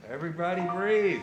Everybody breathe.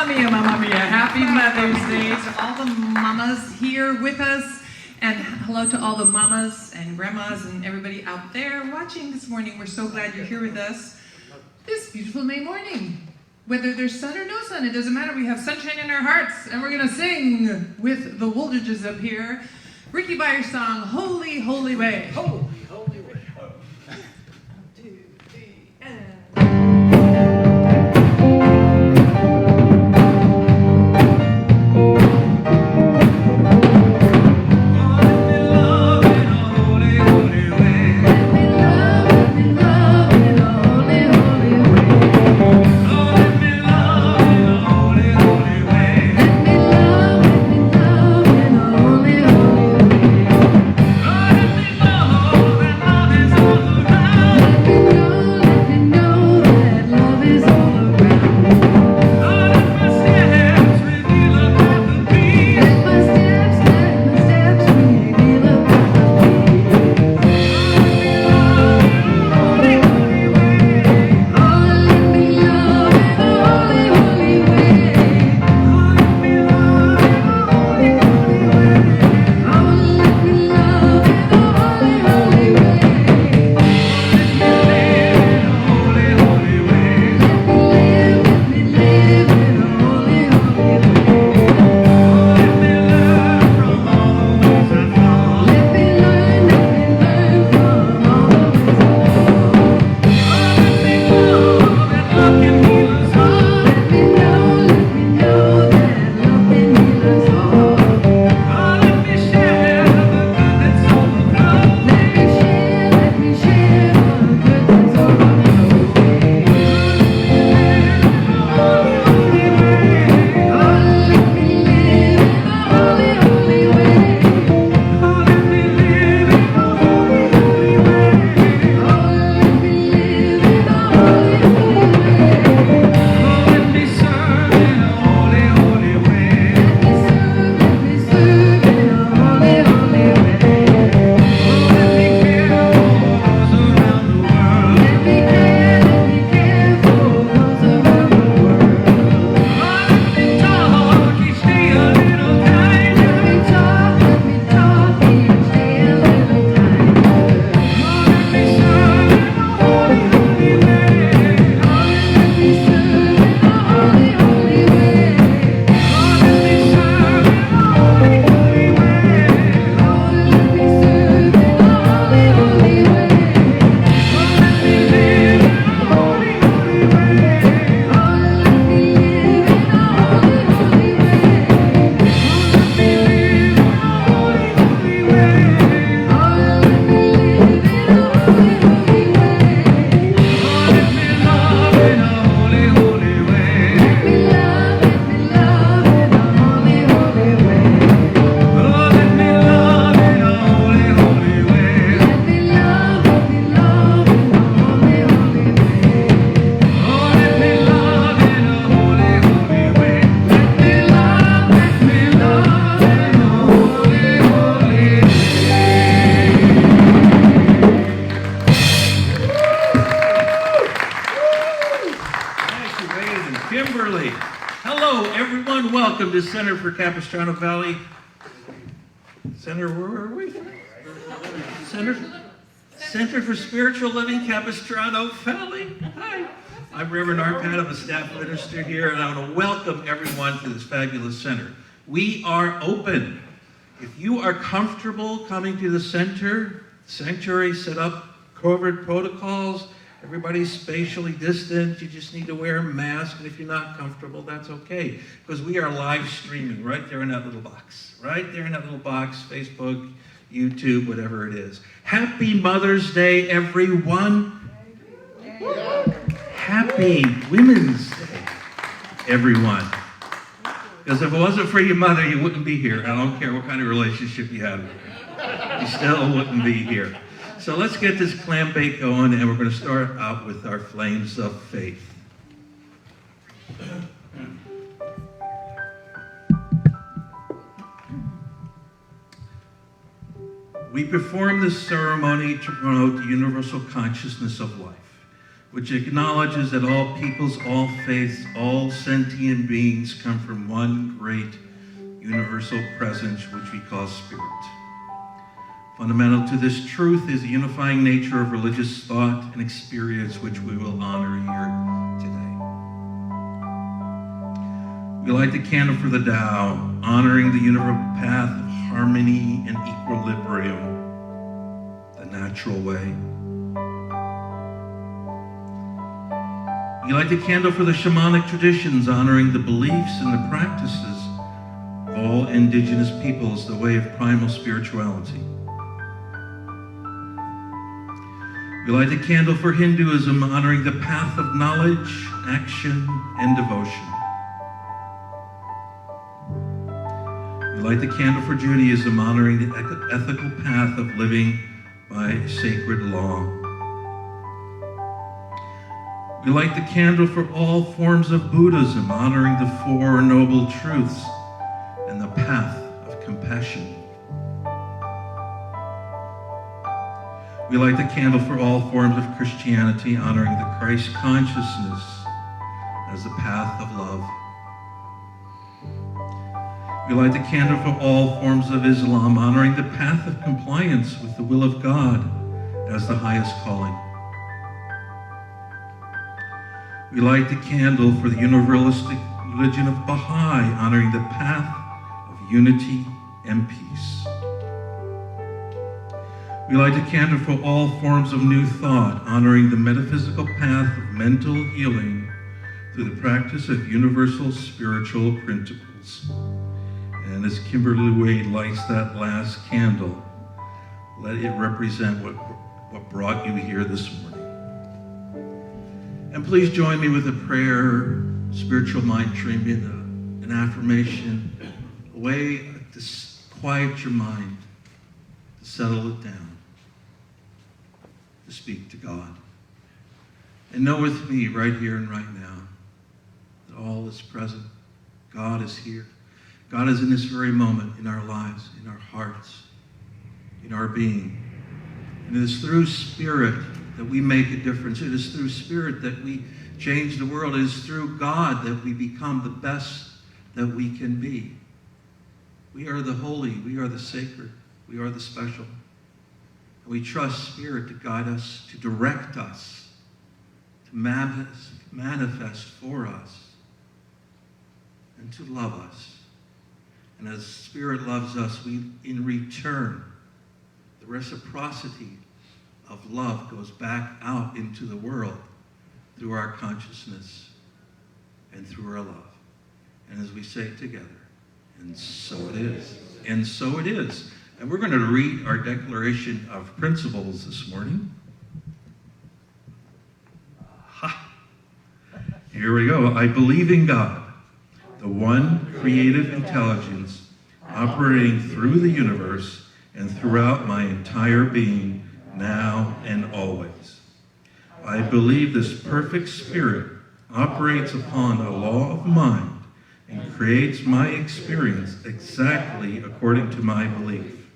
Mamma Mia. Happy Mother's Day to all the mamas here with us. And hello to all the mamas and grandmas and everybody out there watching this morning. We're so glad you're here with us this beautiful May morning. Whether there's sun or no sun, it doesn't matter. We have sunshine in our hearts. And we're going to sing with the Woldridges up here. Ricky Byers' song, Holy, Holy Way. Holy, holy way. 1, 2, 3, and... Welcome to Center for Capistrano Valley. Center, where are we? Center for Spiritual Living, Capistrano Valley. Hi. I'm Reverend Arpad. I'm a staff minister here, and I want to welcome everyone to this fabulous center. We are open. If you are comfortable coming to the center, sanctuary set up COVID protocols, everybody's spatially distant. You just need to wear a mask. And if you're not comfortable, that's okay. Because we are live streaming right there in that little box. Right there in that little box, Facebook, YouTube, whatever it is. Happy Mother's Day, everyone. Happy Women's Day, everyone. Because if it wasn't for your mother, you wouldn't be here. I don't care what kind of relationship you have with her. You still wouldn't be here. So let's get this clam bake going, and we're going to start out with our flames of faith. We perform this ceremony to promote the universal consciousness of life. which acknowledges that all peoples, all faiths, all sentient beings come from one great universal presence, which we call Spirit. Fundamental to this truth is the unifying nature of religious thought and experience, which we will honor here today. We light the candle for the Tao, honoring the universal path of harmony and equilibrium, the natural way. We light the candle for the shamanic traditions, honoring the beliefs and the practices of all indigenous peoples, the way of primal spirituality. We light the candle for Hinduism, honoring the path of knowledge, action, and devotion. We light the candle for Judaism, honoring the ethical path of living by sacred law. We light the candle for all forms of Buddhism, honoring the Four Noble Truths and the path of compassion. We light the candle for all forms of Christianity, honoring the Christ consciousness as the path of love. We light the candle for all forms of Islam, honoring the path of compliance with the will of God as the highest calling. We light the candle for the universalistic religion of Baha'i, honoring the path of unity and peace. We light a candle for all forms of new thought, honoring the metaphysical path of mental healing through the practice of universal spiritual principles. And as Kimberly Wade lights that last candle, let it represent what brought you here this morning. And please join me with a prayer, spiritual mind treatment, an affirmation, a way to quiet your mind, to settle it down, to speak to God. And know with me right here and right now that all is present. God is here. God is in this very moment in our lives, in our hearts, in our being. And it is through Spirit that we make a difference. It is through Spirit that we change the world. It is through God that we become the best that we can be. We are the holy. We are the sacred. We are the special. And we trust Spirit to guide us, to direct us, to manifest for us, and to love us. And as Spirit loves us, we, in return, the reciprocity of love goes back out into the world through our consciousness and through our love. And as we say together, and so it is. And so it is. And we're going to read our Declaration of Principles this morning. Here we go. I believe in God, the one creative intelligence operating through the universe and throughout my entire being, now and always. I believe this perfect Spirit operates upon a law of mind and creates my experience exactly according to my belief.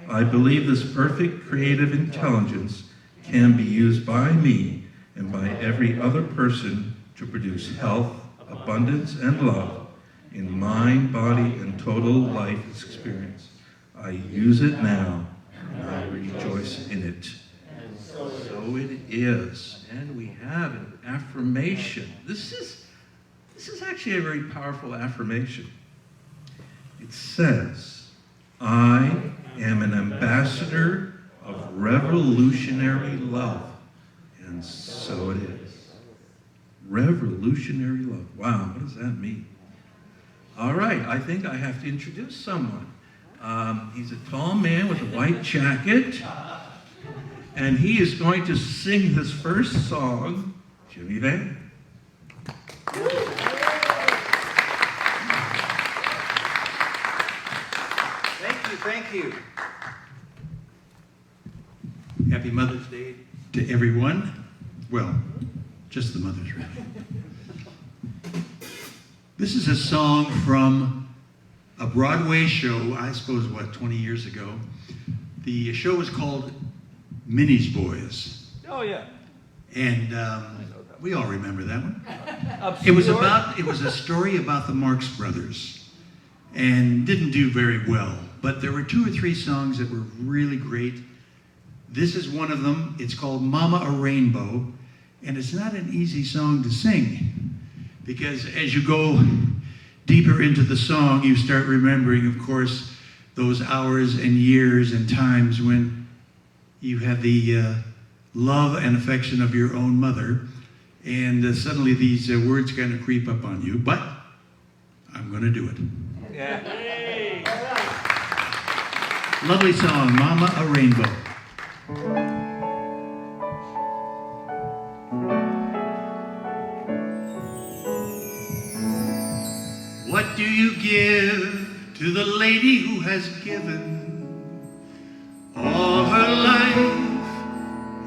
I believe this perfect creative intelligence can be used by me and by every other person to produce health, abundance, and love in mind, body, and total life experience. I use it now, and I rejoice in it. So it is. And we have an affirmation. This is actually a very powerful affirmation. It says, I am an ambassador of revolutionary love. And so it is. Revolutionary love. Wow, what does that mean? All right, I think I have to introduce someone. He's a tall man with a white jacket, and he is going to sing his first song, Jimmy Van. Thank you. Happy Mother's Day to everyone. Well, just the mothers, really. This is a song from a Broadway show, I suppose, 20 years ago. The show was called Minnie's Boys. Oh, yeah. And we all remember that one. It was a story about the Marx Brothers, and didn't do very well. But there were 2 or 3 songs that were really great. This is one of them. It's called Mama a Rainbow, and it's not an easy song to sing, because as you go deeper into the song, you start remembering, of course, those hours and years and times when you had the love and affection of your own mother, and suddenly these words kind of creep up on you, but I'm going to do it. Yeah. Lovely song, Mama a Rainbow. What do you give to the lady who has given all her life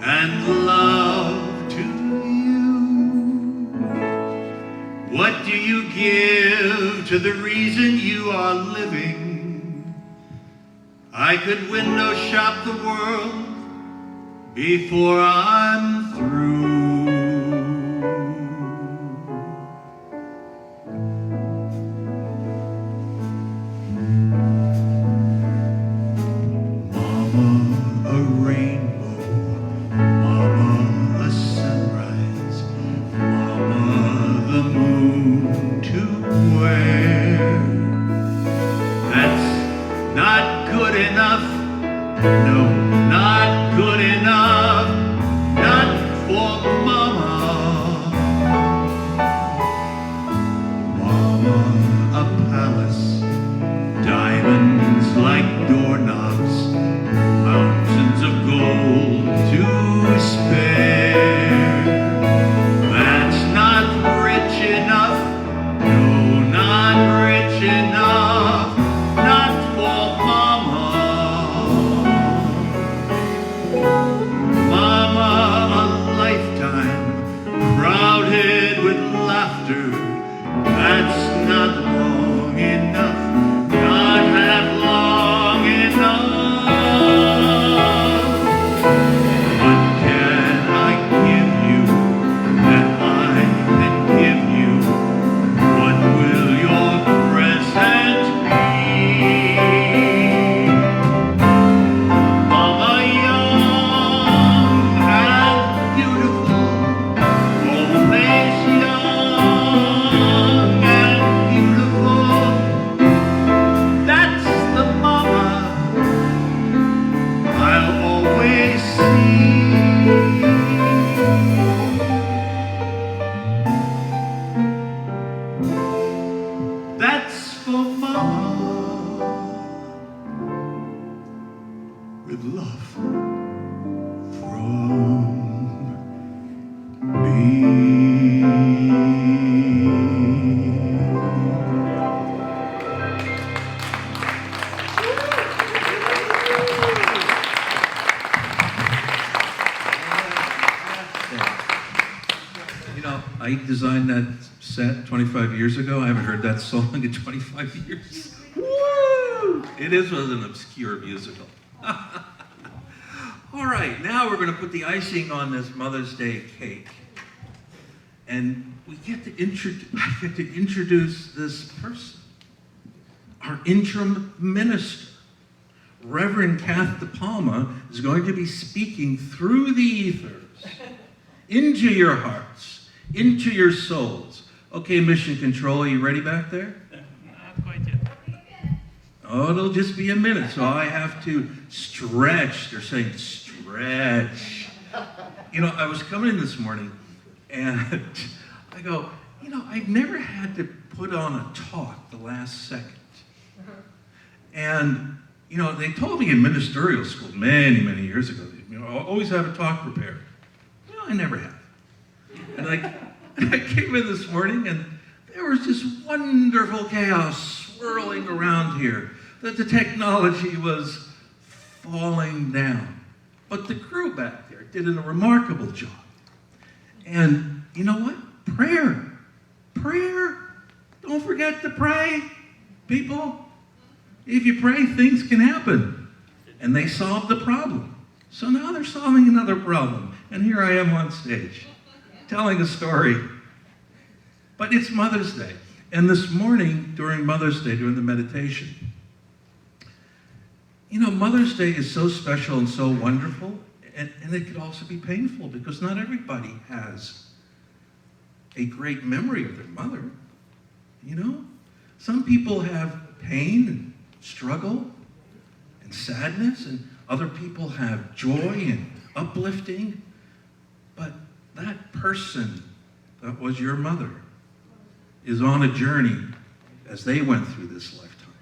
and love to you? What do you give to the reason you are living? I could window shop the world before I'm through. Mama, a rainbow. Mama, a sunrise. Mama, the moon to wear. That's not good enough. No, not good enough. Not for Mama. Mama, a palace. Diamonds like doorknobs. Mountains of gold to spare. That's not rich enough. No, not rich enough. Not for Mama. Mama, a lifetime crowded with laughter. That's not long enough. Not half long enough. What can I give you that I can give you? What will your present be? Mama, young and beautiful, always young and beautiful. That's the Mama I'll always see. That's for Mama, with love from me. You know, I designed that set 25 years ago. I haven't heard that song in 25 years. Woo! It was an obscure musical. All right, now we're going to put the icing on this Mother's Day cake. And I get to introduce this person, our interim minister. Reverend Kath DePalma is going to be speaking through the ethers into your hearts, into your souls. Okay, Mission Control, are you ready back there? Not quite yet. Oh, it'll just be a minute, so I have to stretch. They're saying stretch. You know, I was coming in this morning, and I go, you know, I've never had to put on a talk the last second. And, you know, they told me in ministerial school many, many years ago, you know, always have a talk prepared. You know, I never have. And I came in this morning, and there was this wonderful chaos swirling around here, that the technology was falling down. But the crew back there did a remarkable job. And you know what? Prayer. Prayer. Don't forget to pray, people. If you pray, things can happen. And they solved the problem. So now they're solving another problem. And here I am on stage, telling a story. But it's Mother's Day. And this morning, during Mother's Day, during the meditation, you know, Mother's Day is so special and so wonderful, and it could also be painful because not everybody has a great memory of their mother, you know? Some people have pain and struggle and sadness, and other people have joy and uplifting, but that person that was your mother is on a journey as they went through this lifetime.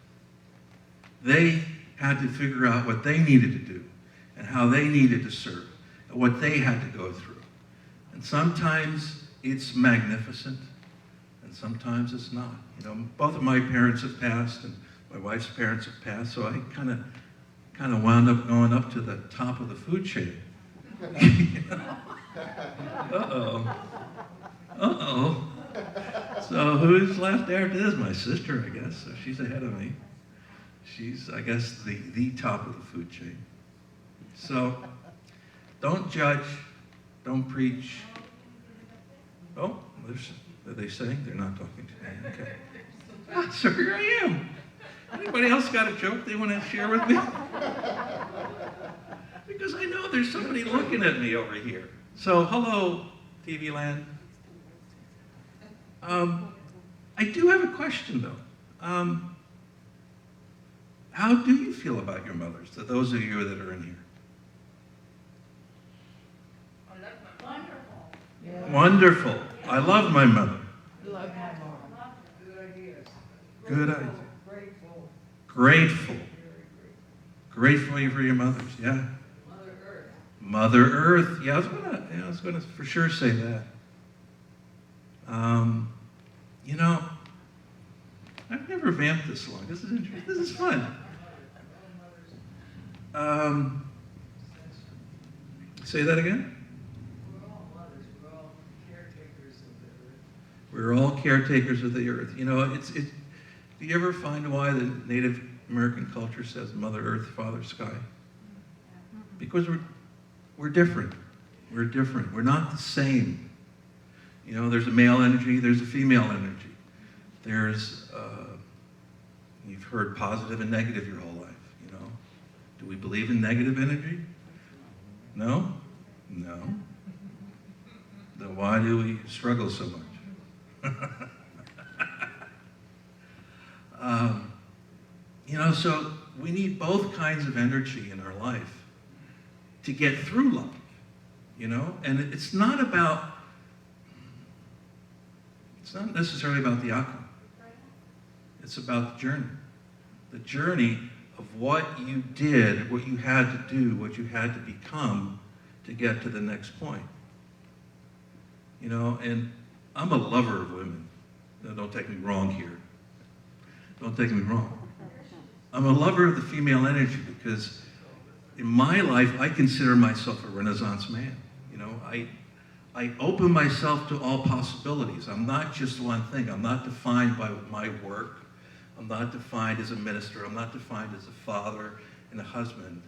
They had to figure out what they needed to do and how they needed to serve and what they had to go through. And sometimes it's magnificent and sometimes it's not. You know, both of my parents have passed and my wife's parents have passed, so I kind of wound up going up to the top of the food chain. Uh-oh. So who's left after this? My sister, I guess. So she's ahead of me. She's, I guess, the top of the food chain. So don't judge, don't preach. Oh, are they saying? They're not talking to me. Okay. So here I am. Anybody else got a joke they want to share with me? Because I know there's somebody looking at me over here. So hello, TV land. I do have a question, though. How do you feel about your mothers, to those of you that are in here? Wonderful. Yeah. Wonderful. I love my mother. Love my mom. Good ideas. Good idea. Grateful. Grateful. Grateful for your mothers, yeah. Mother Earth. Mother Earth. Yeah, I was gonna for sure say that. You know, I've never vamped this long. This is interesting. This is fun. Say that again? We're all mothers. We're all caretakers of the earth. We're all caretakers of the earth. You know, do you ever find why the Native American culture says Mother Earth, Father Sky? Because we're different. We're different. We're not the same. You know, there's a male energy, there's a female energy. There's, you've heard positive and negative your whole life, you know. Do we believe in negative energy? No? No. Then why do we struggle so much? You know, so we need both kinds of energy in our life to get through life, you know? And it's not necessarily about the outcome. It's about the journey. The journey of what you did, what you had to do, what you had to become to get to the next point. You know, and I'm a lover of women. Now, don't take me wrong here. Don't take me wrong. I'm a lover of the female energy because in my life, I consider myself a Renaissance man. You know, I open myself to all possibilities. I'm not just one thing. I'm not defined by my work. I'm not defined as a minister. I'm not defined as a father and a husband.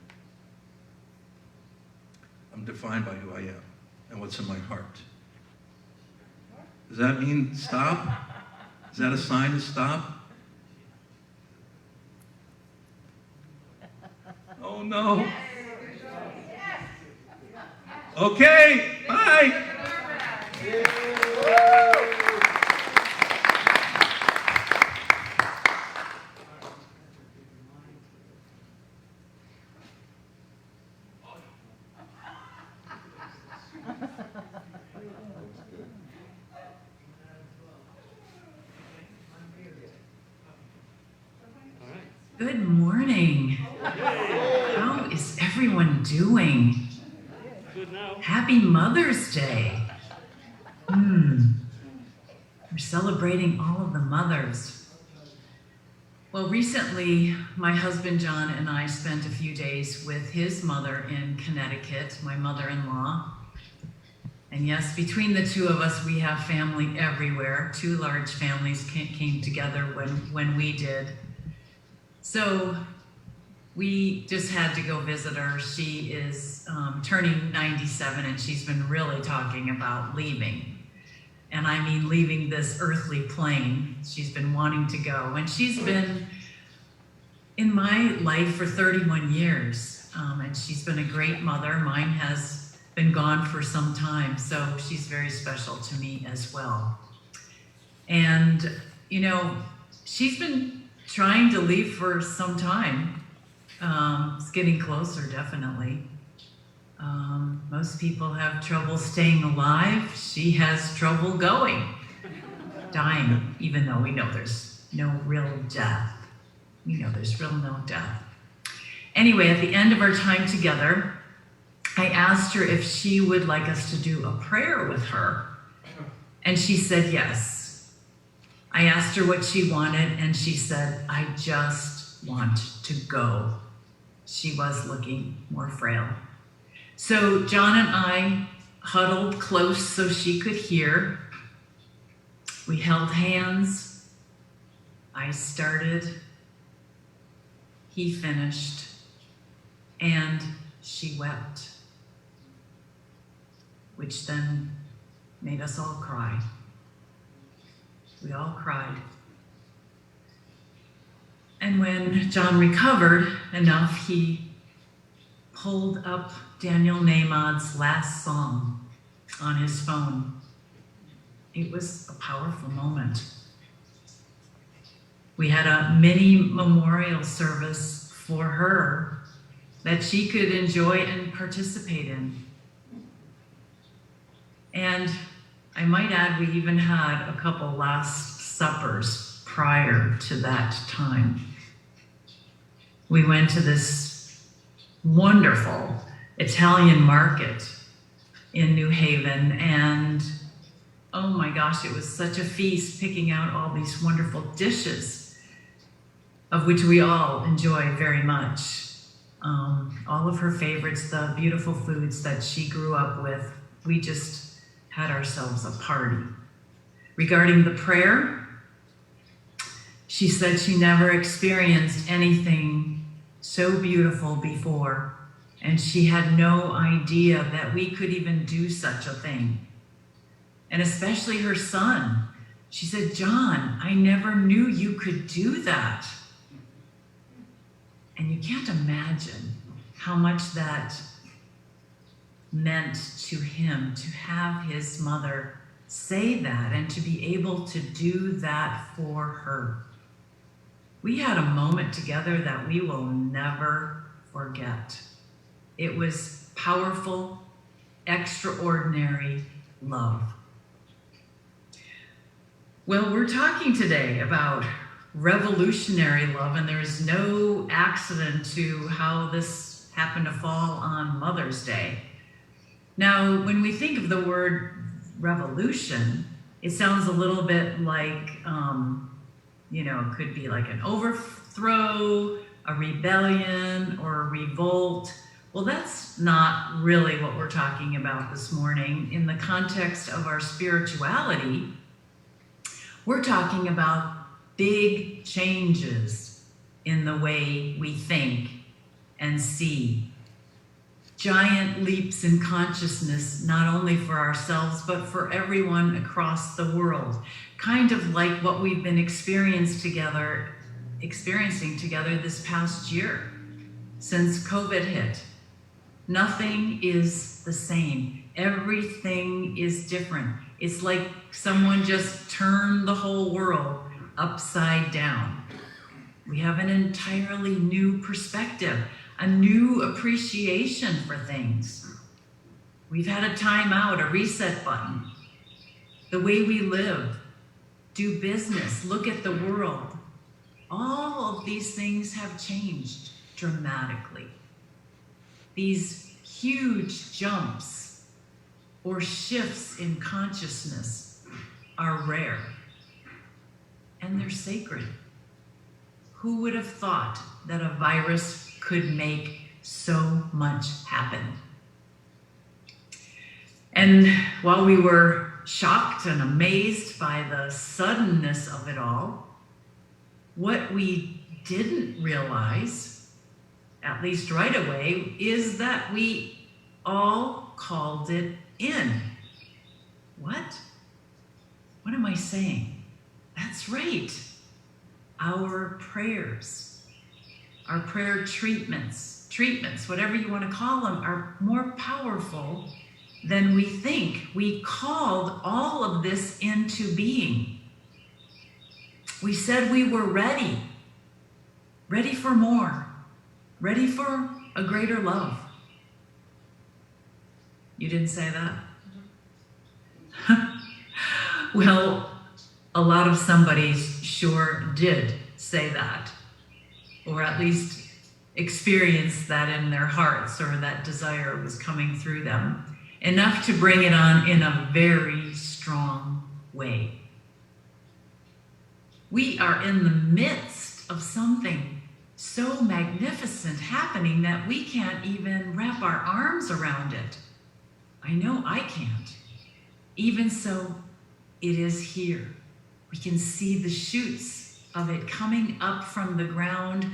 I'm defined by who I am and what's in my heart. Does that mean stop? Is that a sign to stop? Oh no. Okay, bye. Good morning. How is everyone doing? Good now. Happy Mother's Day. We're celebrating all of the mothers. Well, recently, my husband John and I spent a few days with his mother in Connecticut, my mother-in-law. And yes, between the two of us, we have family everywhere. Two large families came together when we did. So We just had to go visit her. She is turning 97, and she's been really talking about leaving. And I mean leaving this earthly plane. She's been wanting to go. And she's been in my life for 31 years. And she's been a great mother. Mine has been gone for some time, so she's very special to me as well. And, you know, she's been trying to leave for some time. It's getting closer, definitely. Most people have trouble staying alive. She has trouble dying, even though we know there's no real death. We know there's no death. Anyway, at the end of our time together, I asked her if she would like us to do a prayer with her, and she said yes. I asked her what she wanted, and she said, I just want to go. She was looking more frail. So John and I huddled close so she could hear. We held hands. I started. He finished. And she wept, which then made us all cry. We all cried. And when John recovered enough, he pulled up Daniel Nahmad's last song on his phone. It was a powerful moment. We had a mini memorial service for her that she could enjoy and participate in. And I might add, we even had a couple Last Suppers prior to that time. We went to this wonderful Italian market in New Haven, and oh my gosh, it was such a feast, picking out all these wonderful dishes, of which we all enjoy very much. All of her favorites, the beautiful foods that she grew up with. We just had ourselves a party. Regarding the prayer, she said she never experienced anything so beautiful before, and she had no idea that we could even do such a thing. And especially her son. She said, John, I never knew you could do that. And you can't imagine how much that meant to him, to have his mother say that and to be able to do that for her. We had a moment together that we will never forget. It was powerful, extraordinary love. Well, we're talking today about revolutionary love, and there's no accident to how this happened to fall on Mother's Day. Now, when we think of the word revolution, it sounds a little bit like, it could be like an overthrow, a rebellion, or a revolt. Well, that's not really what we're talking about this morning. In the context of our spirituality, we're talking about big changes in the way we think and see. Giant leaps in consciousness, not only for ourselves, but for everyone across the world. Kind of like what we've been experiencing together this past year, since COVID hit. Nothing is the same. Everything is different. It's like someone just turned the whole world upside down. We have an entirely new perspective, a new appreciation for things. We've had a time out, a reset button. The way we live, do business, look at the world. All of these things have changed dramatically. These huge jumps or shifts in consciousness are rare, and they're sacred. Who would have thought that a virus could make so much happen? And while we were shocked and amazed by the suddenness of it all, what we didn't realize at least right away, is that we all called it in. What? What am I saying? That's right. Our prayers, our prayer treatments, whatever you want to call them, are more powerful than we think. We called all of this into being. We said we were ready for more, ready for a greater love. You didn't say that? Well, a lot of somebodies sure did say that, or at least experienced that in their hearts, or that desire was coming through them, enough to bring it on in a very strong way. We are in the midst of something so magnificent happening that we can't even wrap our arms around it. I know I can't. Even so, it is here. We can see the shoots of it coming up from the ground,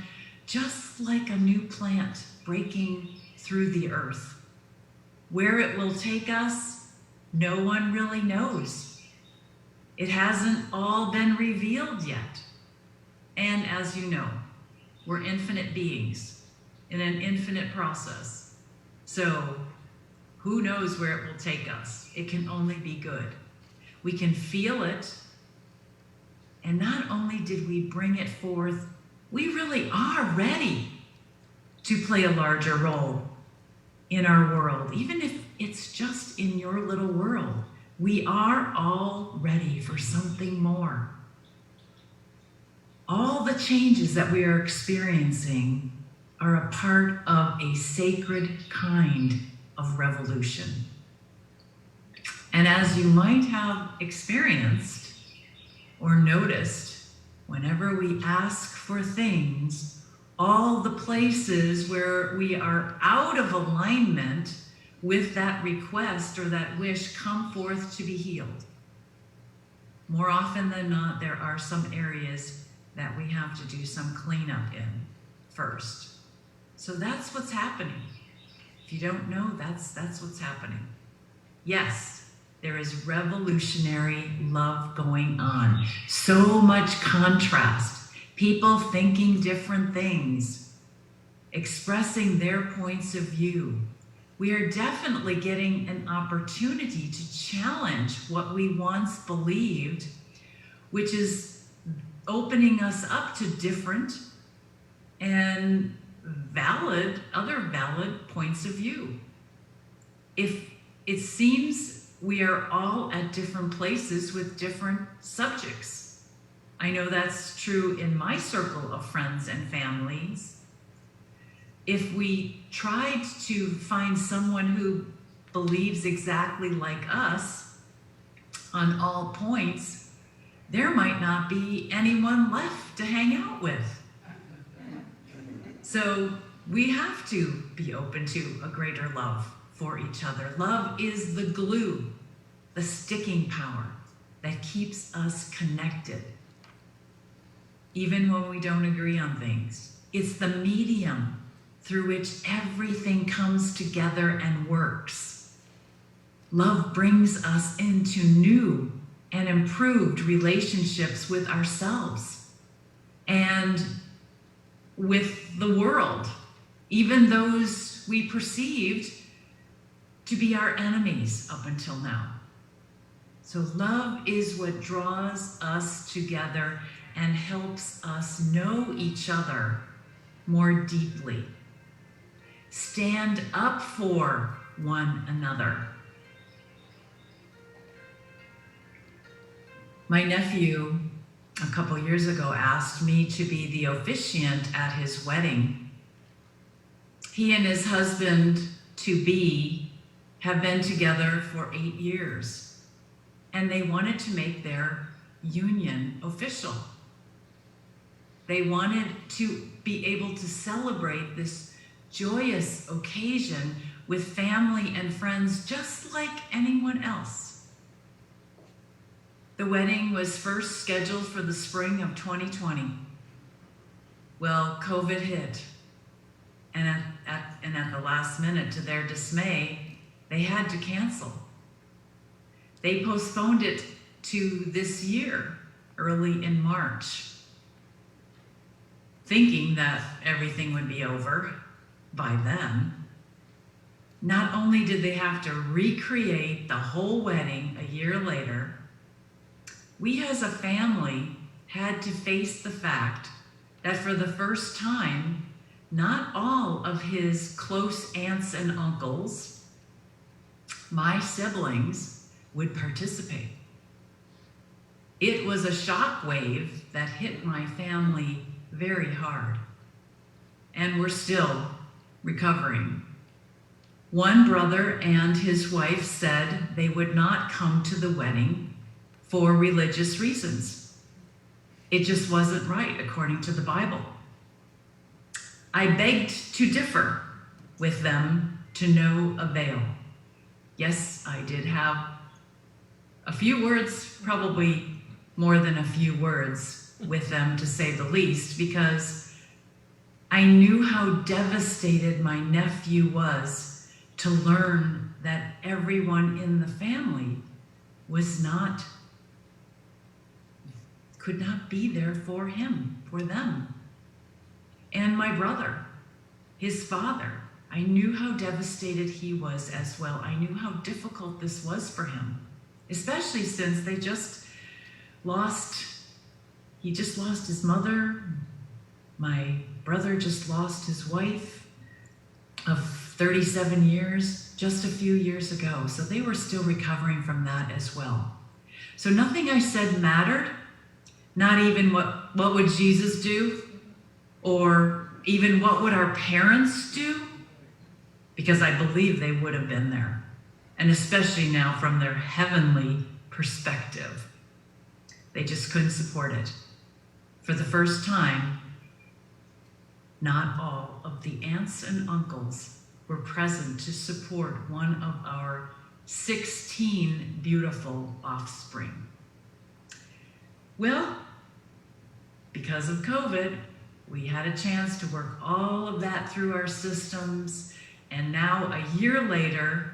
just like a new plant breaking through the earth. Where it will take us, no one really knows. It hasn't all been revealed yet. And as you know, we're infinite beings in an infinite process. So who knows where it will take us? It can only be good. We can feel it. And not only did we bring it forth, we really are ready to play a larger role in our world, even if it's just in your little world. We are all ready for something more. All the changes that we are experiencing are a part of a sacred kind of revolution. And as you might have experienced or noticed, whenever we ask for things, all the places where we are out of alignment with that request or that wish come forth to be healed. More often than not, there are some areas that we have to do some cleanup in first. So that's what's happening. If you don't know, that's what's happening. Yes, there is revolutionary love going on. So much contrast. People thinking different things, expressing their points of view. We are definitely getting an opportunity to challenge what we once believed, which is opening us up to different and other valid points of view. If it seems we are all at different places with different subjects. I know that's true in my circle of friends and families. If we tried to find someone who believes exactly like us on all points, there might not be anyone left to hang out with. So we have to be open to a greater love for each other. Love is the glue, the sticking power that keeps us connected, even when we don't agree on things. It's the medium through which everything comes together and works. Love brings us into new and improved relationships with ourselves and with the world, even those we perceived to be our enemies up until now. So love is what draws us together and helps us know each other more deeply. Stand up for one another. My nephew, a couple years ago, asked me to be the officiant at his wedding. He and his husband-to-be have been together for 8 years, and they wanted to make their union official. They wanted to be able to celebrate this joyous occasion with family and friends just like anyone else. The wedding was first scheduled for the spring of 2020. Well, COVID hit, And at the last minute, to their dismay, they had to cancel. They postponed it to this year, early in March, thinking that everything would be over by then. Not only did they have to recreate the whole wedding a year later, we as a family had to face the fact that for the first time, not all of his close aunts and uncles, my siblings, would participate. It was a shockwave that hit my family very hard, and we're still recovering. One brother and his wife said they would not come to the wedding for religious reasons. It just wasn't right according to the Bible. I begged to differ with them to no avail. Yes, I did have a few words, probably more than a few words with them, to say the least, because I knew how devastated my nephew was to learn that everyone in the family could not be there for him, for them. And my brother, his father, I knew how devastated he was as well. I knew how difficult this was for him, especially since he just lost his mother. My brother just lost his wife of 37 years just a few years ago. So they were still recovering from that as well. So nothing I said mattered, not even what would Jesus do, or even what would our parents do, because I believe they would have been there, and especially now from their heavenly perspective. They just couldn't support it. For the first time, not all of the aunts and uncles were present to support one of our 16 beautiful offspring. Well, because of COVID, we had a chance to work all of that through our systems, and now a year later,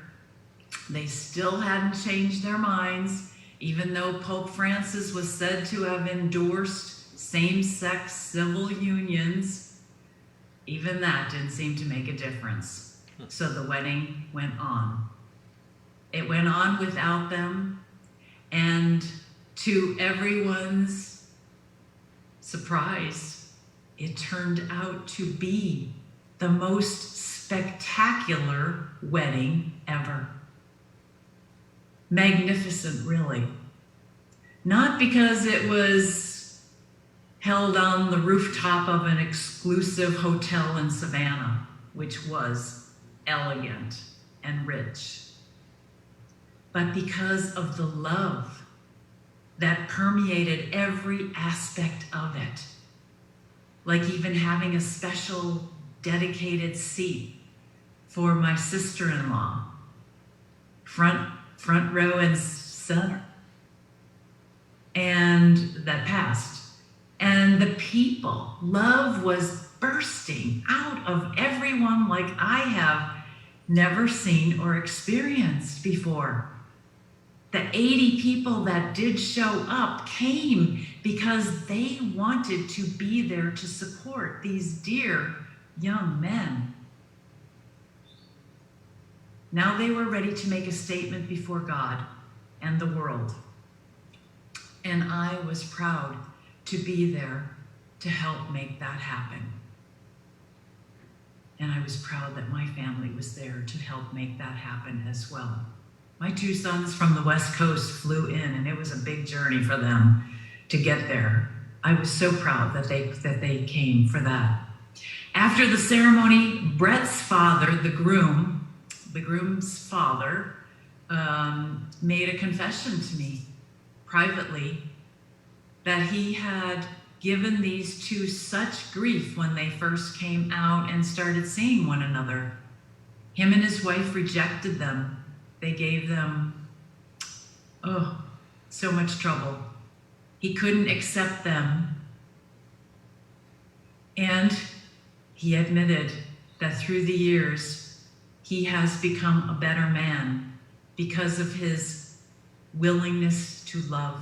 they still hadn't changed their minds, even though Pope Francis was said to have endorsed same-sex civil unions. Even that didn't seem to make a difference. So the wedding went on. It went on without them, and to everyone's surprise, it turned out to be the most spectacular wedding ever. Magnificent, really. Not because it was held on the rooftop of an exclusive hotel in Savannah, which was elegant and rich, but because of the love that permeated every aspect of it. Like even having a special dedicated seat for my sister-in-law, front row and center, and that passed. And the people, love was bursting out of everyone like I have never seen or experienced before. The 80 people that did show up came because they wanted to be there to support these dear young men. Now they were ready to make a statement before God and the world. And I was proud to be there to help make that happen. And I was proud that my family was there to help make that happen as well. My two sons from the West Coast flew in, and it was a big journey for them to get there. I was so proud that they came for that. After the ceremony, Brett's father, the groom's father, made a confession to me privately that he had given these two such grief when they first came out and started seeing one another. Him and his wife rejected them. They gave them, so much trouble. He couldn't accept them. And he admitted that through the years, he has become a better man because of his willingness to love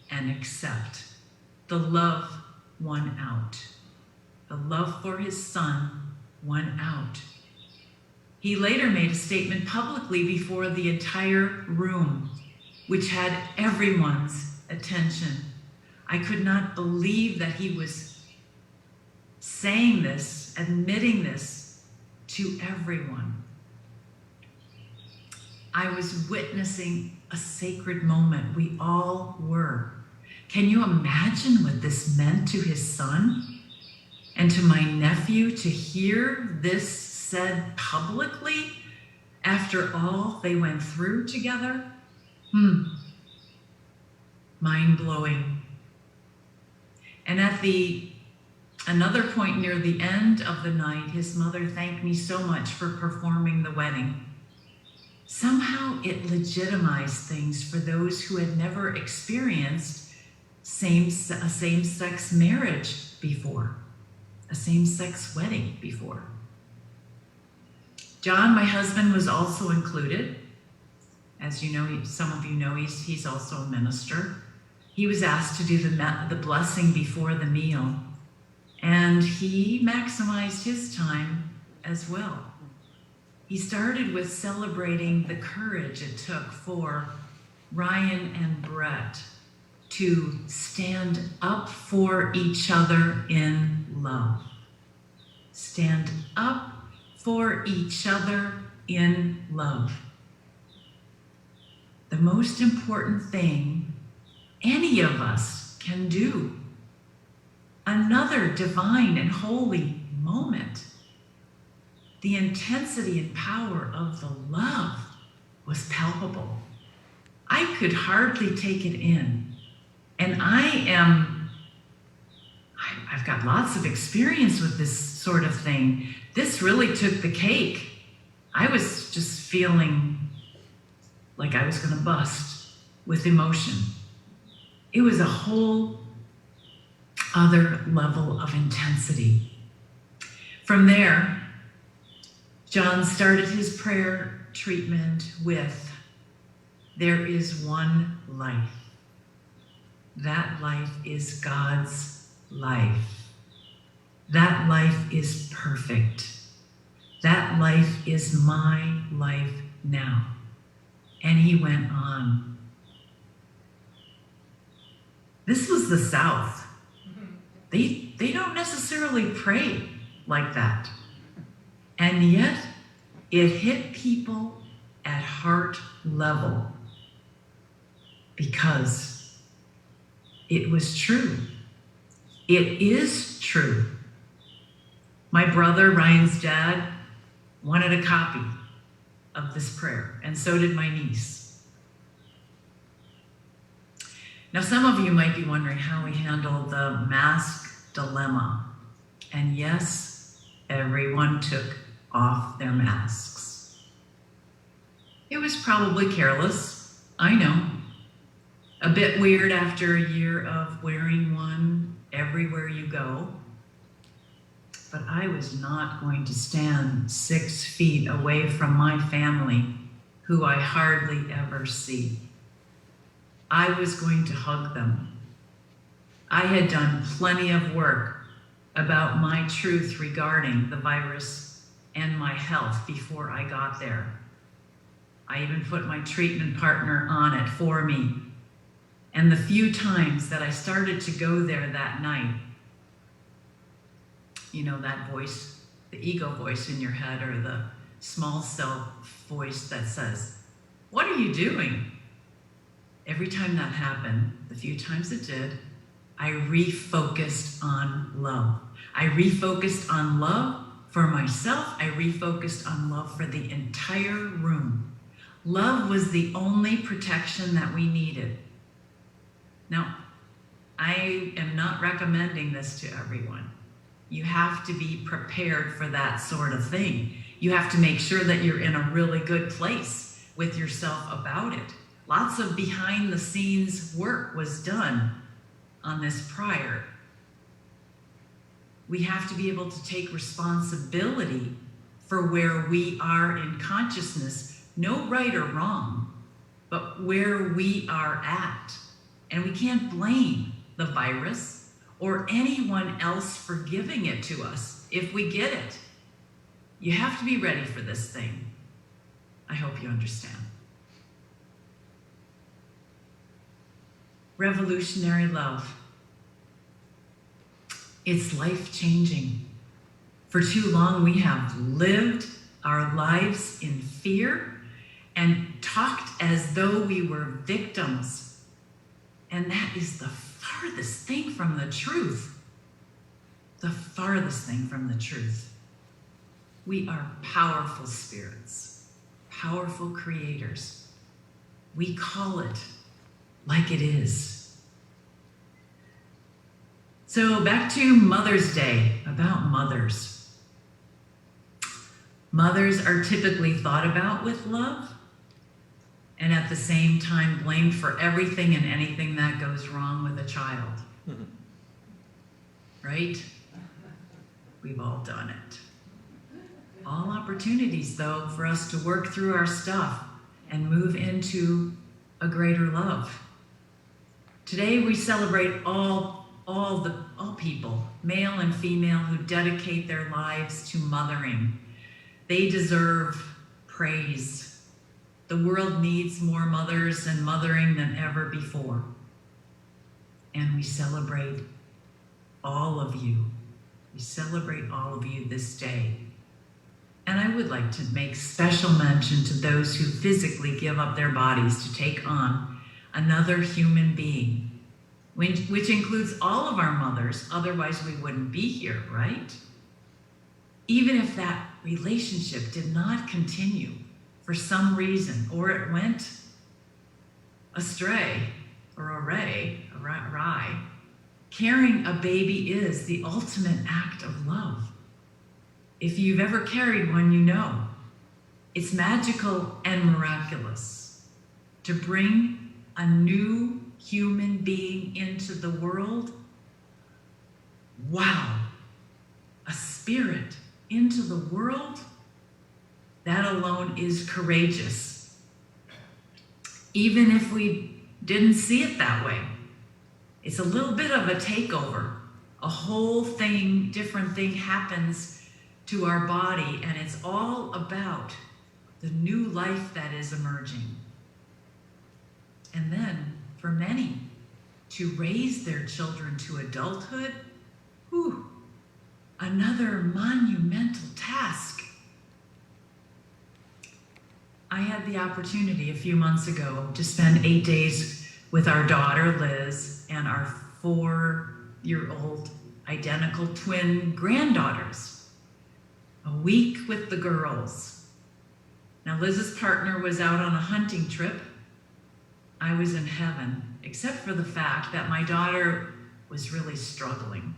and accept. The love won out. The love for his son won out. He later made a statement publicly before the entire room, which had everyone's attention. I could not believe that he was saying this, admitting this to everyone. I was witnessing a sacred moment. We all were. Can you imagine what this meant to his son and to my nephew to hear this said publicly after all they went through together? Mind-blowing. And at another point near the end of the night, his mother thanked me so much for performing the wedding. Somehow it legitimized things for those who had never experienced a same-sex marriage before, a same-sex wedding before. John, my husband, was also included. As you know, some of you know, he's also a minister. He was asked to do the blessing before the meal, and he maximized his time as well. He started with celebrating the courage it took for Ryan and Brett to stand up for each other in love. Stand up for each other in love. The most important thing any of us can do. Another divine and holy moment. The intensity and power of the love was palpable. I could hardly take it in. And I've got lots of experience with this sort of thing. This really took the cake. I was just feeling like I was going to bust with emotion. It was a whole other level of intensity. From there, John started his prayer treatment with, "There is one life. That life is God's life. That life is perfect. That life is my life now." And he went on. This was the South. They don't necessarily pray like that. And yet, it hit people at heart level because it was true. It is true. My brother, Ryan's dad, wanted a copy of this prayer, and so did my niece. Now, some of you might be wondering how we handle the mask dilemma. And yes, everyone took off their masks. It was probably careless, I know. A bit weird after a year of wearing one everywhere you go. But I was not going to stand 6 feet away from my family, who I hardly ever see. I was going to hug them. I had done plenty of work about my truth regarding the virus and my health before I got there. I even put my treatment partner on it for me. And the few times that I started to go there that night, you know, that voice, the ego voice in your head, or the small self voice that says, "What are you doing?" Every time that happened, the few times it did, I refocused on love. I refocused on love for myself. I refocused on love for the entire room. Love was the only protection that we needed. Now, I am not recommending this to everyone. You have to be prepared for that sort of thing. You have to make sure that you're in a really good place with yourself about it. Lots of behind the scenes work was done on this prior. We have to be able to take responsibility for where we are in consciousness, no right or wrong, but where we are at. And we can't blame the virus or anyone else for giving it to us if we get it. You have to be ready for this thing. I hope you understand. Revolutionary love. It's life-changing. For too long, we have lived our lives in fear and talked as though we were victims. And that is the farthest thing from the truth. The farthest thing from the truth. We are powerful spirits, powerful creators. We call it like it is. So back to Mother's Day, about mothers. Mothers are typically thought about with love and at the same time blamed for everything and anything that goes wrong with a child. Right? We've all done it. All opportunities, though, for us to work through our stuff and move into a greater love. Today we celebrate all people, male and female, who dedicate their lives to mothering. They deserve praise. The world needs more mothers and mothering than ever before. And we celebrate all of you. We celebrate all of you this day. And I would like to make special mention to those who physically give up their bodies to take on another human being, which includes all of our mothers, otherwise we wouldn't be here, right? Even if that relationship did not continue for some reason, or it went astray, or awry, carrying a baby is the ultimate act of love. If you've ever carried one, you know. It's magical and miraculous. To bring a new human being into the world, wow, a spirit into the world, that alone is courageous. Even if we didn't see it that way. It's a little bit of a takeover. A whole thing, different thing happens to our body, and it's all about the new life that is emerging. And then, for many, to raise their children to adulthood, another monumental task. I had the opportunity a few months ago to spend 8 days with our daughter, Liz, and our 4-year-old identical twin granddaughters. A week with the girls. Now, Liz's partner was out on a hunting trip. I was in heaven, except for the fact that my daughter was really struggling.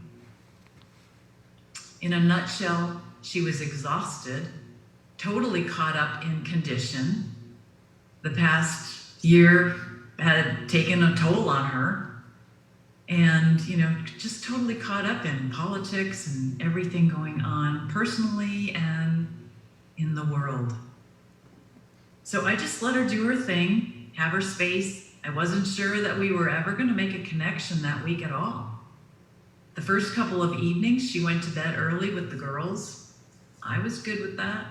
In a nutshell, she was exhausted, totally caught up in condition. The past year had taken a toll on her. And, just totally caught up in politics and everything going on personally and in the world. So I just let her do her thing, have her space. I wasn't sure that we were ever going to make a connection that week at all. The first couple of evenings, she went to bed early with the girls. I was good with that.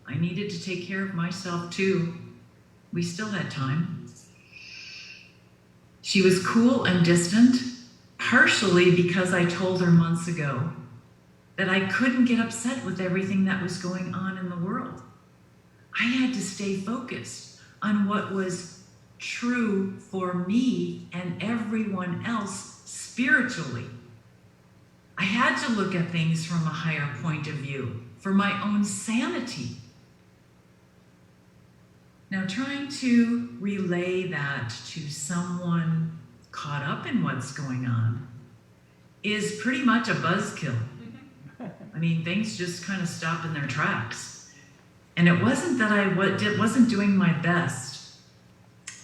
I needed to take care of myself too. We still had time. She was cool and distant, partially because I told her months ago that I couldn't get upset with everything that was going on in the world. I had to stay focused on what was true for me and everyone else spiritually. I had to look at things from a higher point of view for my own sanity. Now, trying to relay that to someone caught up in what's going on is pretty much a buzzkill. I mean, things just kind of stop in their tracks. And it wasn't that I wasn't doing my best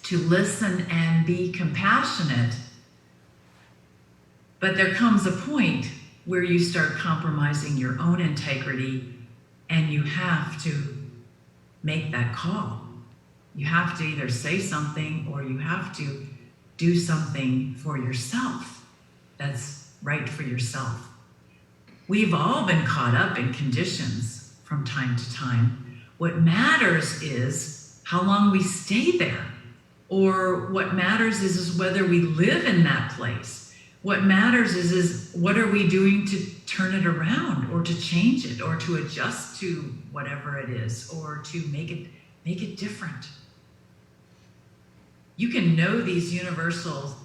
to listen and be compassionate, but there comes a point where you start compromising your own integrity And you have to make that call. You have to either say something or you have to do something for yourself that's right for yourself. We've all been caught up in conditions from time to time. What matters is how long we stay there. Or what matters is whether we live in that place. What matters is what are we doing to turn it around or to change it or to adjust to whatever it is or to make it different. You can know these universal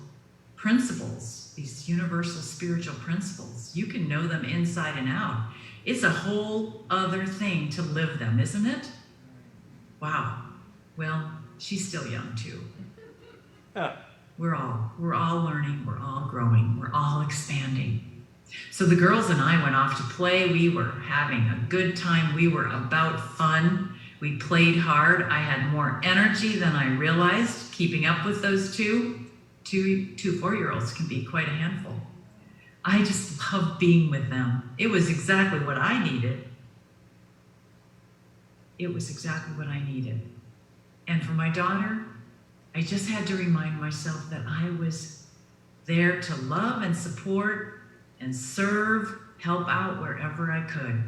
principles, these universal spiritual principles. You can know them inside and out. It's a whole other thing to live them, isn't it? Wow. Well, she's still young too. We're all learning, we're all growing, we're all expanding. So the girls and I went off to play. We were having a good time. We were about fun. We played hard. I had more energy than I realized. Keeping up with those two 4-year-olds can be quite a handful. I just love being with them. It was exactly what I needed. It was exactly what I needed. And for my daughter, I just had to remind myself that I was there to love and support and serve, help out wherever I could.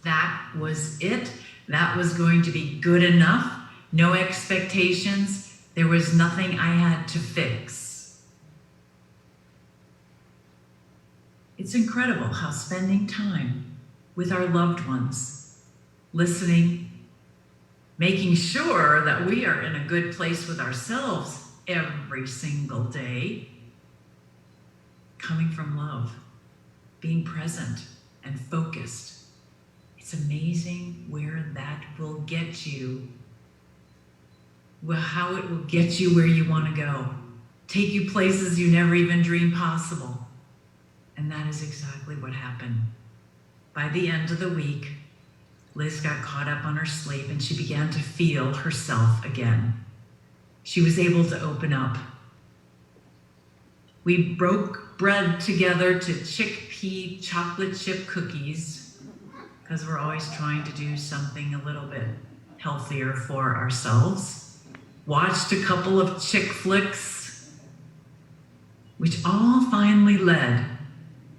That was it. That was going to be good enough. No expectations. There was nothing I had to fix. It's incredible how spending time with our loved ones, listening, making sure that we are in a good place with ourselves every single day, coming from love, being present and focused. It's amazing where that will get you, well, how it will get you where you want to go, take you places you never even dreamed possible. And that is exactly what happened. By the end of the week, Liz got caught up on her sleep and she began to feel herself again. She was able to open up. We broke bread together to chickpea chocolate chip cookies because we're always trying to do something a little bit healthier for ourselves. Watched a couple of chick flicks, which all finally led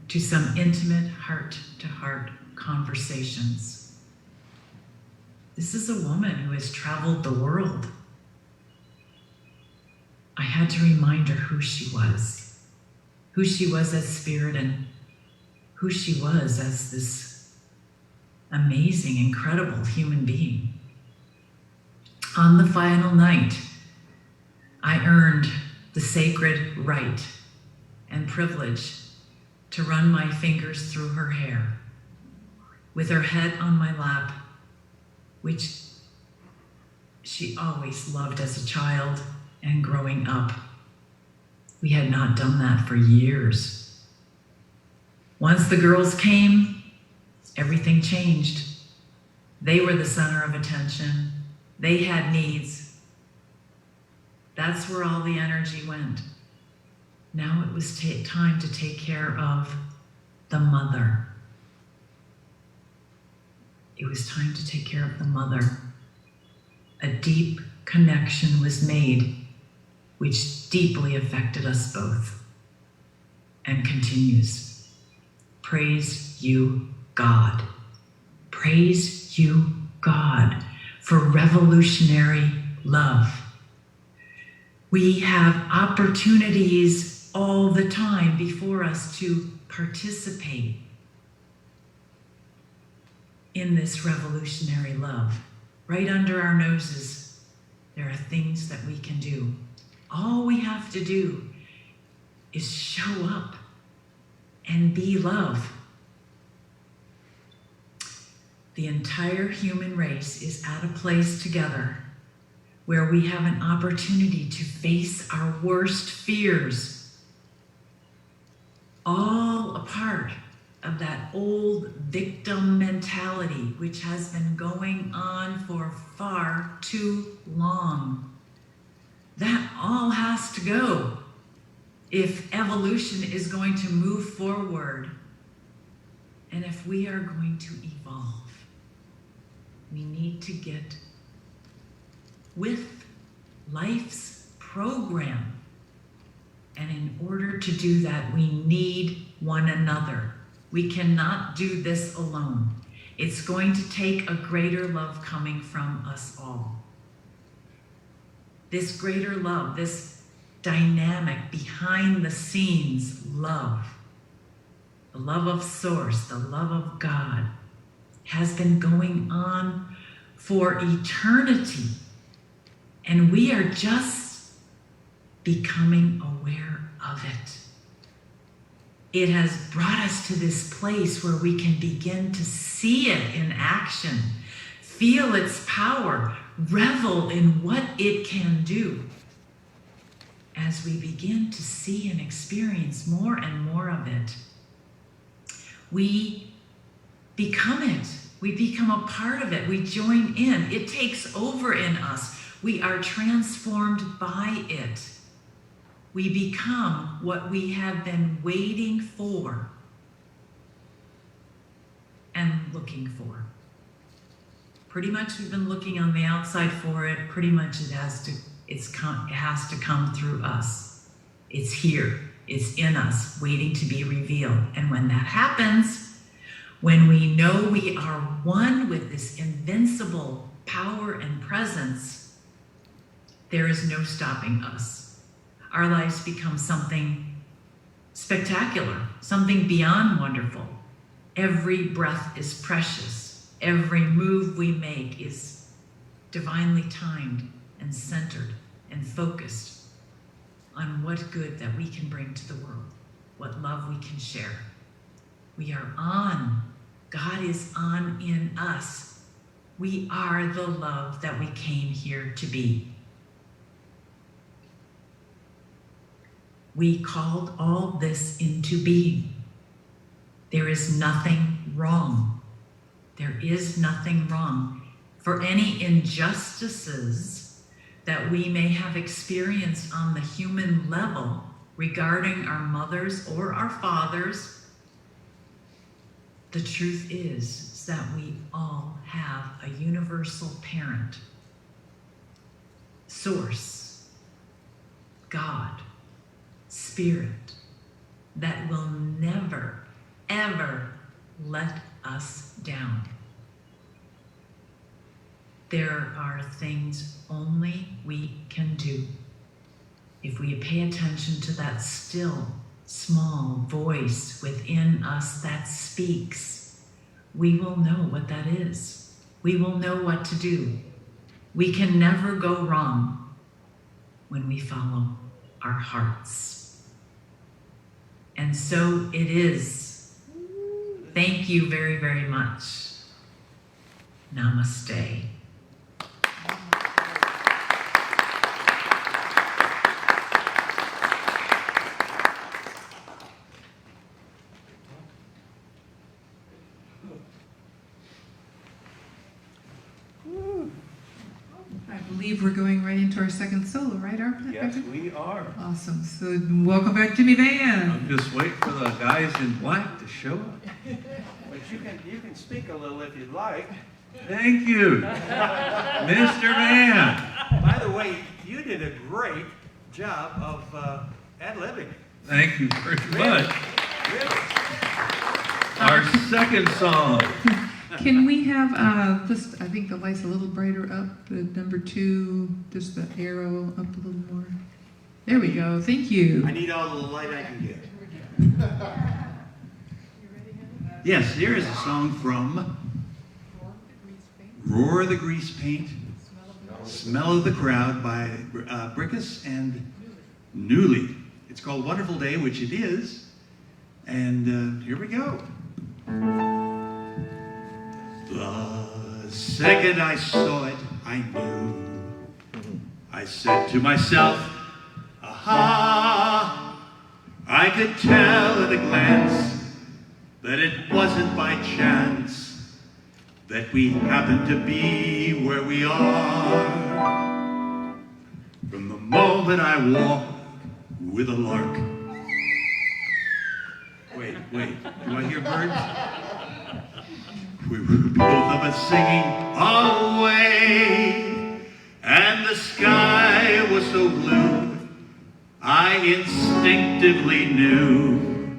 to some intimate heart-to-heart conversations. This is a woman who has traveled the world. I had to remind her who she was as spirit and who she was as this amazing, incredible human being. On the final night, I earned the sacred right and privilege to run my fingers through her hair with her head on my lap, which she always loved as a child and growing up. We had not done that for years. Once the girls came, everything changed. They were the center of attention. They had needs. That's where all the energy went. Now it was time to take care of the mother. It was time to take care of the mother. A deep connection was made, which deeply affected us both and continues. Praise you, God. Praise you, God, for revolutionary love. We have opportunities all the time before us to participate in this revolutionary love. Right under our noses, there are things that we can do. All we have to do is show up and be love. The entire human race is at a place together where we have an opportunity to face our worst fears, all a part of that old victim mentality, which has been going on for far too long. That all has to go if evolution is going to move forward and if we are going to evolve. We need to get with life's program. And in order to do that, we need one another. We cannot do this alone. It's going to take a greater love coming from us all. This greater love, this dynamic, behind the scenes love, the love of Source, the love of God, has been going on for eternity. And we are just becoming aware of it. It has brought us to this place where we can begin to see it in action, feel its power, revel in what it can do. As we begin to see and experience more and more of it, we become it. We become a part of it. We join in. It takes over in us. We are transformed by it. We become what we have been waiting for and looking for. Pretty much we've been looking on the outside for it. Pretty much it has to come through us. It's here. It's in us, waiting to be revealed. And when that happens, when we know we are one with this invincible power and presence, there is no stopping us. Our lives become something spectacular, something beyond wonderful. Every breath is precious. Every move we make is divinely timed and centered and focused on what good that we can bring to the world, what love we can share. We are on. God is on in us. We are the love that we came here to be. We called all this into being. There is nothing wrong. There is nothing wrong. For any injustices that we may have experienced on the human level regarding our mothers or our fathers, the truth is that we all have a universal parent, Source, God, Spirit, that will never, ever let us down. There are things only we can do. If we pay attention to that still, small voice within us that speaks, we will know what that is. We will know what to do. We can never go wrong when we follow our hearts. And so it is. Thank you very, very much. Namaste. I believe we're going right into our second solo, right, Art? Yes, we are. Awesome. So welcome back, Jimmy Van. I'm just waiting for the guys in black to show up. But you can speak a little if you'd like. Thank you, Mr. Van. By the way, you did a great job of ad-libbing. Thank you very much. Really. Our second song. Can we have just, I think the light's a little brighter up, number 2, just the arrow up a little more. There we go. Thank you. I need all the light I can get. Yes, here is a song from Roar the Grease Paint, Smell of the Crowd by Brickus and Newley. It's called Wonderful Day, which it is. And here we go. The second I saw it, I knew. I said to myself, aha, I could tell at a glance that it wasn't by chance that we happened to be where we are. From the moment I walk with a lark. Wait, do I hear birds? We were both of us singing away, and the sky was so blue, I instinctively knew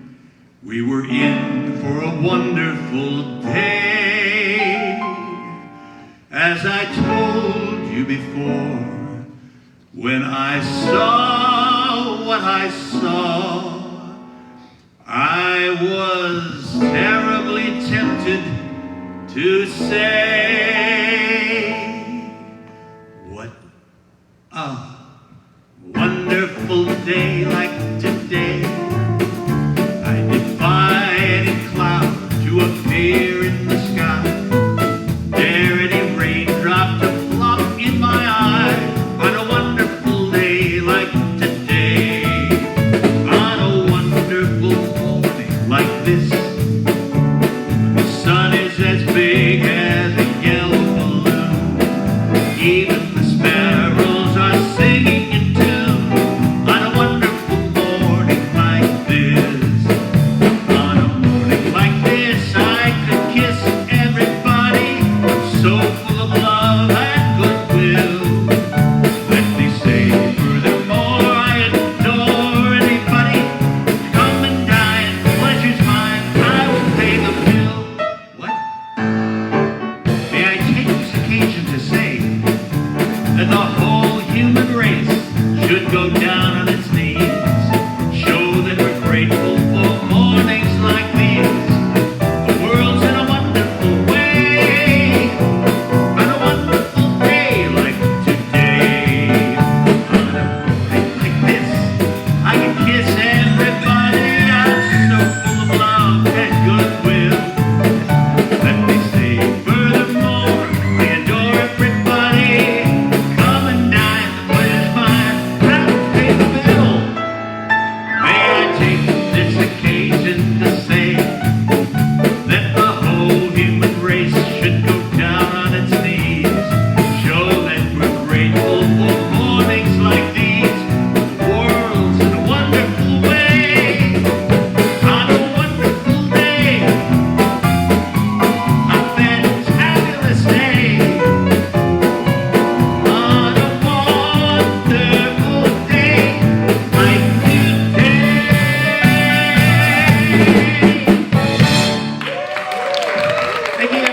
we were in for a wonderful day. As I told you before, when I saw what I saw, I was terribly tempted to say, what a wonderful day like today. I defy any cloud to appear in the sky, dare any raindrop to flop in my eye. On a wonderful day like today, on a wonderful morning like this, the sun is as big as a yellow balloon. Even the sparrows are singing in tune. On a wonderful morning like this, on a morning like this, I could kiss everybody. So full of love and goodwill. Let me say, furthermore, I adore anybody. Come and dine, pleasure's mine, I will pay the bill. What? May I take this occasion to say that the whole human race should go down on its knees, show that we're grateful for mornings like these. The world's in a wonderful way, on a wonderful day like today. On a morning like this, I can kiss everybody. I'm so full of love and goodwill. Let me say, furthermore, I adore everybody. Come and dine, the pleasure's mine, I will pay the bill. May I take this occasion to say that the whole human race should go down on its knees, show that we're grateful for mornings like these. The world's in a wonderful way, on a wonderful day, a fantabulous day, on a wonderful day like today. Thank you.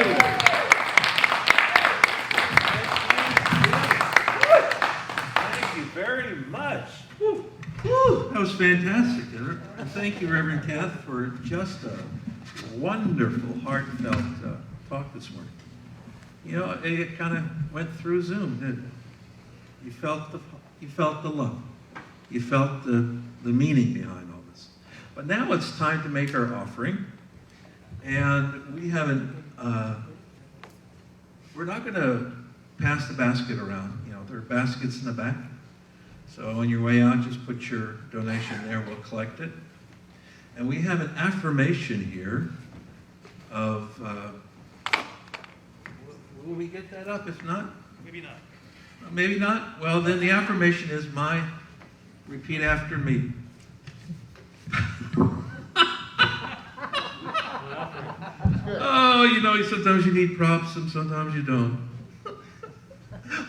Thank you very much. Woo, that was fantastic. And thank you, Reverend Kath, for just a wonderful, heartfelt talk this morning. You know, it kind of went through Zoom, didn't it? You felt the love. You felt the meaning behind all this. But now it's time to make our offering. And we haven't, we're not going to pass the basket around. You know, there are baskets in the back. So on your way out, just put your donation there. We'll collect it. And we have an affirmation here of, will we get that up? If not? Maybe not. Maybe not? Well, then the affirmation is repeat after me. Oh, you know, sometimes you need props and sometimes you don't.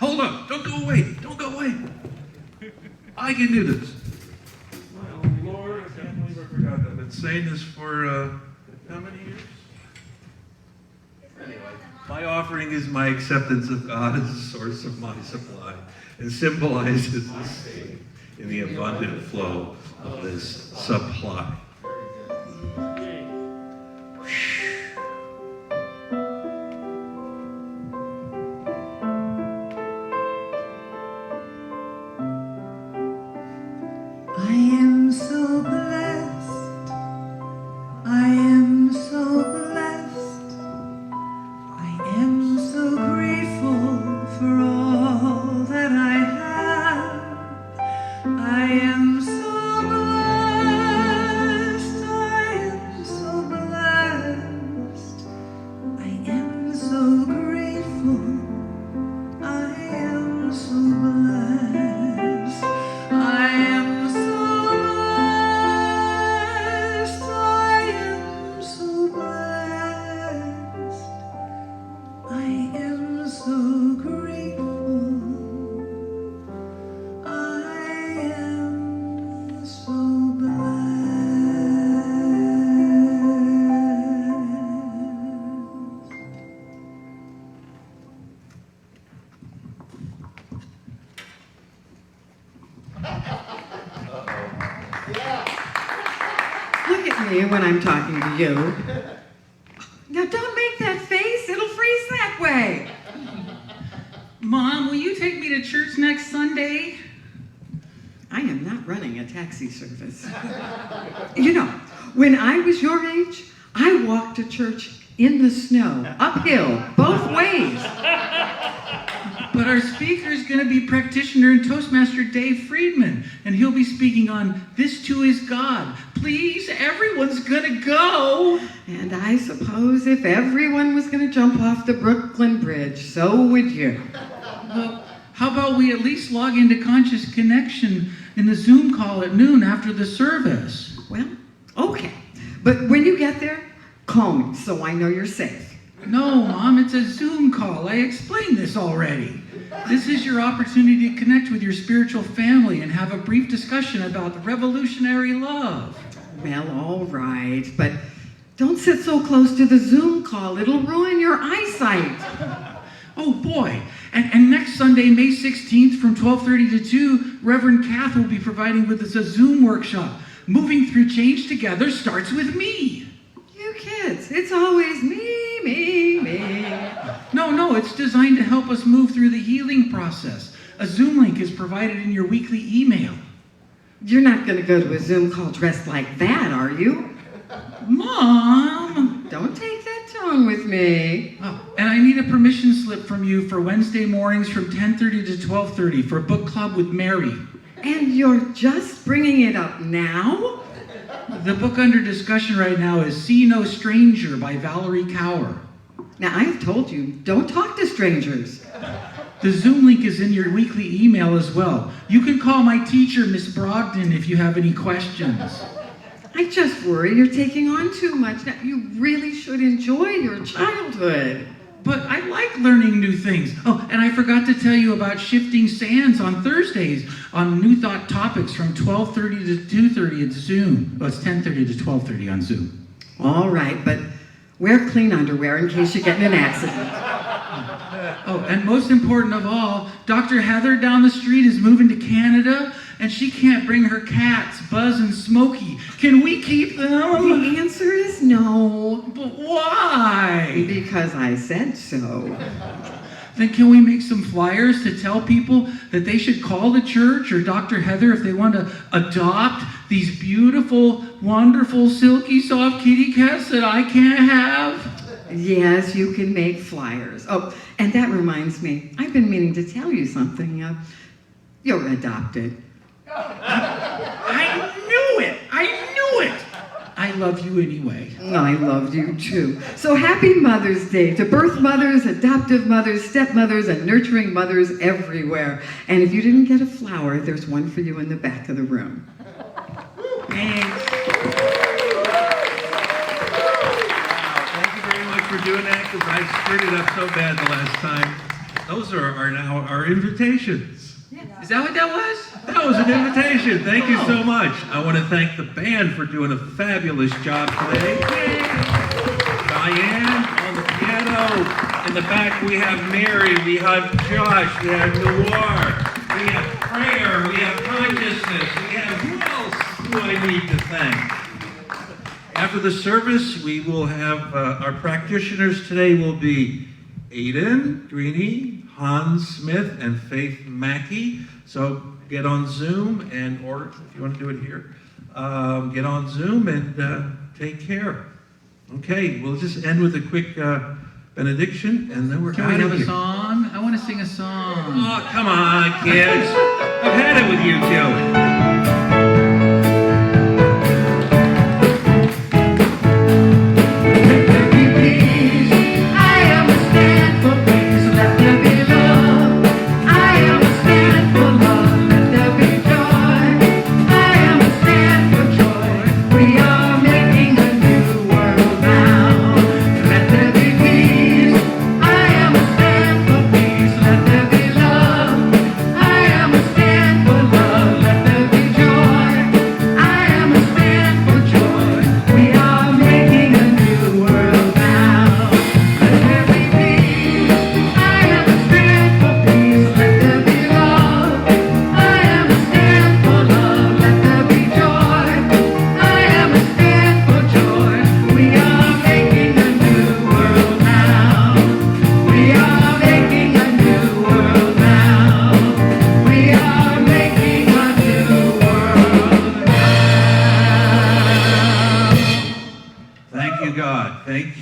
Hold up, don't go away, don't go away. I can do this. My Lord, I can't believe I forgot that. I've been saying this for how many years? Anyway, my offering is my acceptance of God as the source of my supply and symbolizes the state in the abundant flow of this supply. Yay. I am so blessed. I am so blessed. I am so grateful for all that I have. I am so glad when I'm talking to you. Now don't make that face, it'll freeze that way. Mom, will you take me to church next Sunday? I am not running a taxi service. You know, when I was your age, I walked to church in the snow, uphill, both ways. But our speaker is going to be practitioner and Toastmaster Dave Friedman, and he'll be speaking on This Too Is God. Please, everyone's going to go. And I suppose if everyone was going to jump off the Brooklyn Bridge, so would you. Well, how about we at least log into Conscious Connection in the Zoom call at noon after the service? Well, okay. But when you get there, call me so I know you're safe. No, Mom, it's a Zoom call. I explained this already. This is your opportunity to connect with your spiritual family and have a brief discussion about revolutionary love. Well, all right, but don't sit so close to the Zoom call. It'll ruin your eyesight. Oh, boy. And next Sunday, May 16th, from 12:30 to 2, Reverend Kath will be providing with us a Zoom workshop. Moving through change together starts with me. You kids, it's always me. No, it's designed to help us move through the healing process. A Zoom link is provided in your weekly email. You're not going to go to a Zoom call dressed like that, are you? Mom! Don't take that tone with me. Oh, and I need a permission slip from you for Wednesday mornings from 10:30 to 12:30 for book club with Mary. And you're just bringing it up now? The book under discussion right now is See No Stranger by Valerie Kaur. Now, I've told you, don't talk to strangers. The Zoom link is in your weekly email as well. You can call my teacher, Miss Brogdon, if you have any questions. I just worry you're taking on too much. Now, you really should enjoy your childhood. But I like learning new things. Oh, and I forgot to tell you about Shifting Sands on Thursdays on New Thought Topics from 12:30 to 2:30 at Zoom. Well, it's 10:30 to 12:30 on Zoom. All right, but wear clean underwear in case you get in an accident. Oh, and most important of all, Dr. Heather down the street is moving to Canada, and she can't bring her cats, Buzz and Smokey. Can we keep them? The answer is no. But why? Because I said so. Then can we make some flyers to tell people that they should call the church or Dr. Heather if they want to adopt these beautiful, wonderful, silky, soft kitty cats that I can't have? Yes, you can make flyers. Oh, and that reminds me, I've been meaning to tell you something. You're adopted. I knew it! I knew it! I love you anyway. I love you too. So happy Mother's Day to birth mothers, adoptive mothers, stepmothers, and nurturing mothers everywhere. And if you didn't get a flower, there's one for you in the back of the room. Thanks. Thank you very much for doing that, because I screwed it up so bad the last time. Those are now our invitations. Is that what that was? That was an invitation. Thank you so much. I want to thank the band for doing a fabulous job today. Diane on the piano. In the back we have Mary, we have Josh, we have Noir, we have Prayer, we have Consciousness, we have who else do I need to thank? After the service, we will have our practitioners today will be Aiden Greeny, Hans Smith, and Faith Mackey. So get on Zoom and, or if you want to do it here, get on Zoom and take care. Okay, we'll just end with a quick benediction and then we're Can out we of have here. a song? I want to sing a song. Oh, come on, kids. I've had it with you two. Let there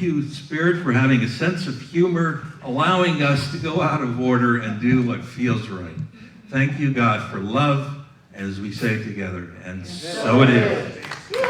you, Spirit, for having a sense of humor, allowing us to go out of order and do what feels right. Thank you, God, for love, as we say together, and so it is.